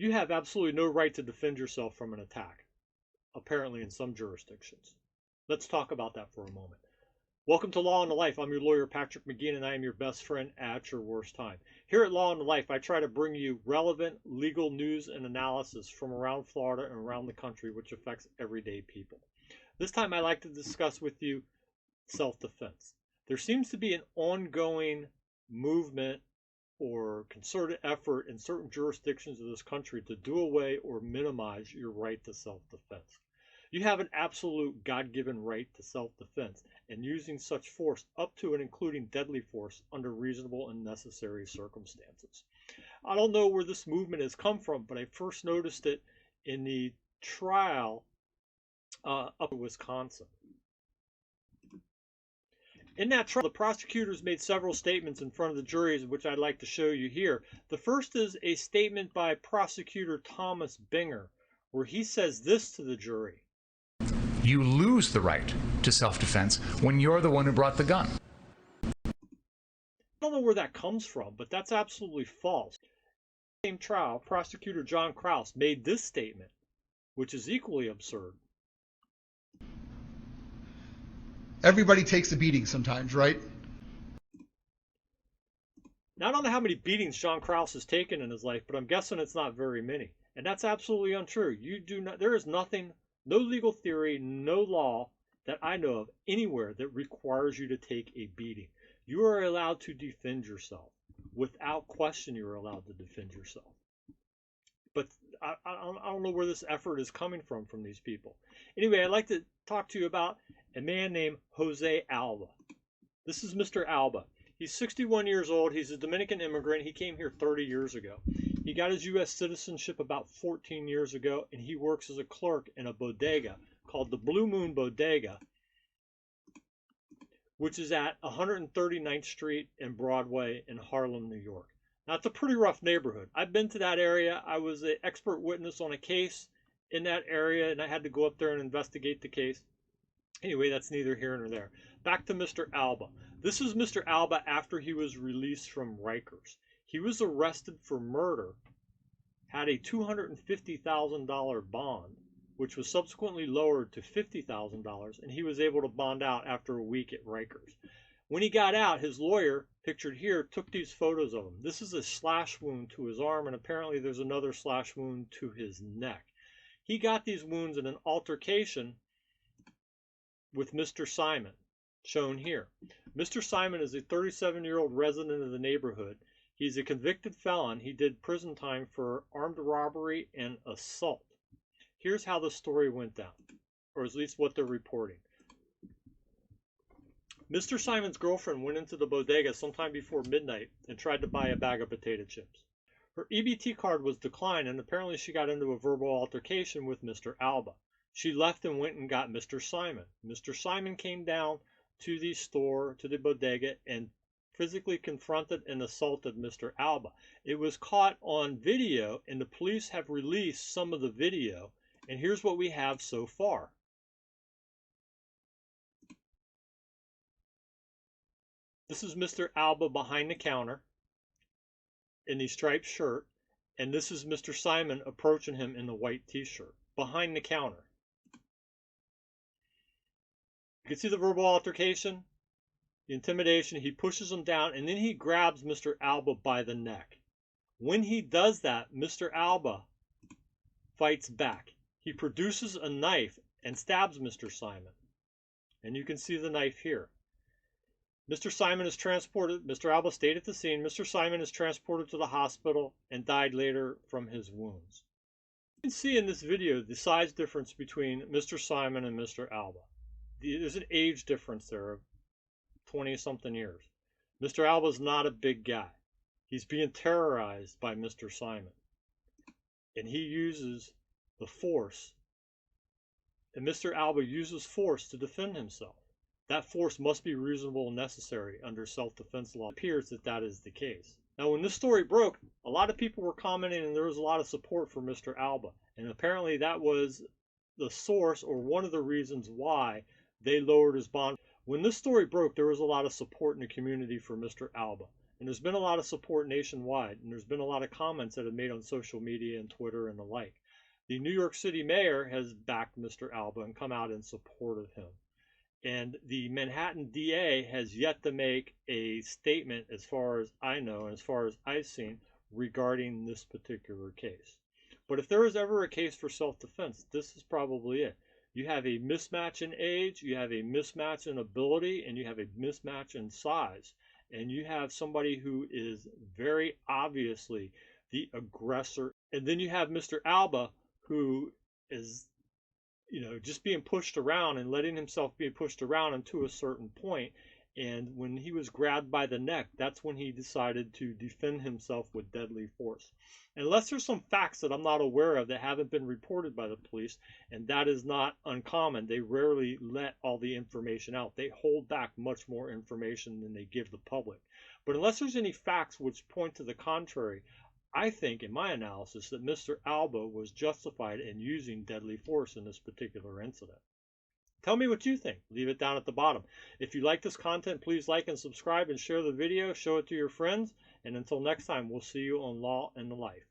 You have absolutely no right to defend yourself from an attack, apparently in some jurisdictions. Let's talk about that for a moment. Welcome to Law and the Life. I'm your lawyer, Patrick McGeehan, and I am your best friend at your worst time. Here at Law and the Life, I try to bring you relevant legal news and analysis from around Florida and around the country, which affects everyday people. This time, I'd like to discuss with you self-defense. There seems to be an ongoing movement or concerted effort in certain jurisdictions of this country to do away or minimize your right to self-defense. You have an absolute God-given right to self-defense and using such force up to and including deadly force under reasonable and necessary circumstances. I don't know where this movement has come from, but I first noticed it in the trial up in Wisconsin. In that trial, the prosecutors made several statements in front of the juries, which I'd like to show you here. The first is a statement by Prosecutor Thomas Binger, where he says this to the jury. You lose the right to self-defense when you're the one who brought the gun. I don't know where that comes from, but that's absolutely false. In the same trial, Prosecutor John Krause made this statement, which is equally absurd. Everybody takes a beating sometimes, right? Now, I don't know how many beatings John Krause has taken in his life, but I'm guessing it's not very many. And that's absolutely untrue. There is nothing, no legal theory, no law that I know of anywhere that requires you to take a beating. You are allowed to defend yourself. Without question, you're allowed to defend yourself. But I don't know where this effort is coming from these people. Anyway, I'd like to talk to you about a man named Jose Alba. This is Mr. Alba. He's 61 years old. He's a Dominican immigrant. He came here 30 years ago. He got his U.S. citizenship about 14 years ago, and he works as a clerk in a bodega called the Blue Moon Bodega, which is at 139th Street and Broadway in Harlem, New York. Now, it's a pretty rough neighborhood. I've been to that area. I was an expert witness on a case in that area, and I had to go up there and investigate the case. Anyway, that's neither here nor there. Back to Mr. Alba. This is Mr. Alba after he was released from Rikers. He was arrested for murder, had a $250,000 bond, which was subsequently lowered to $50,000, and he was able to bond out after a week at Rikers. When he got out, his lawyer, pictured here, took these photos of him. This is a slash wound to his arm, and apparently there's another slash wound to his neck. He got these wounds in an altercation with Mr. Simon, shown here. Mr. Simon is a 37-year-old resident of the neighborhood. He's a convicted felon. He did prison time for armed robbery and assault. Here's how the story went down, or at least what they're reporting. Mr. Simon's girlfriend went into the bodega sometime before midnight and tried to buy a bag of potato chips. Her EBT card was declined, and apparently she got into a verbal altercation with Mr. Alba. She left and went and got Mr. Simon. Mr. Simon came down to the store, to the bodega, and physically confronted and assaulted Mr. Alba. It was caught on video, and the police have released some of the video, and here's what we have so far. This is Mr. Alba behind the counter in the striped shirt, and this is Mr. Simon approaching him in the white t-shirt behind the counter. You can see the verbal altercation, the intimidation. He pushes him down, and then he grabs Mr. Alba by the neck. When he does that, Mr. Alba fights back. He produces a knife and stabs Mr. Simon. And you can see the knife here. Mr. Simon is transported. Mr. Alba stayed at the scene. Mr. Simon is transported to the hospital and died later from his wounds. You can see in this video the size difference between Mr. Simon and Mr. Alba. There's an age difference there of 20-something years. Mr. Alba's not a big guy. He's being terrorized by Mr. Simon. And he uses the force. And Mr. Alba uses force to defend himself. That force must be reasonable and necessary under self-defense law. It appears that that is the case. Now, when this story broke, a lot of people were commenting and there was a lot of support for Mr. Alba. And apparently that was the source or one of the reasons why they lowered his bond. When this story broke, there was a lot of support in the community for Mr. Alba. And there's been a lot of support nationwide, and there's been a lot of comments that have made on social media and Twitter and the like. The New York City mayor has backed Mr. Alba and come out in support of him. And the Manhattan DA has yet to make a statement, as far as I know and as far as I've seen, regarding this particular case. But if there is ever a case for self-defense, this is probably it. You have a mismatch in age, you have a mismatch in ability, and you have a mismatch in size. And you have somebody who is very obviously the aggressor. And then you have Mr. Alba, who is, just being pushed around and letting himself be pushed around until a certain point. And when he was grabbed by the neck, that's when he decided to defend himself with deadly force. Unless there's some facts that I'm not aware of that haven't been reported by the police, and that is not uncommon. They rarely let all the information out. They hold back much more information than they give the public. But unless there's any facts which point to the contrary, I think, in my analysis, that Mr. Alba was justified in using deadly force in this particular incident. Tell me what you think. Leave it down at the bottom. If you like this content, please like and subscribe and share the video. Show it to your friends. And until next time, we'll see you on Law and the Life.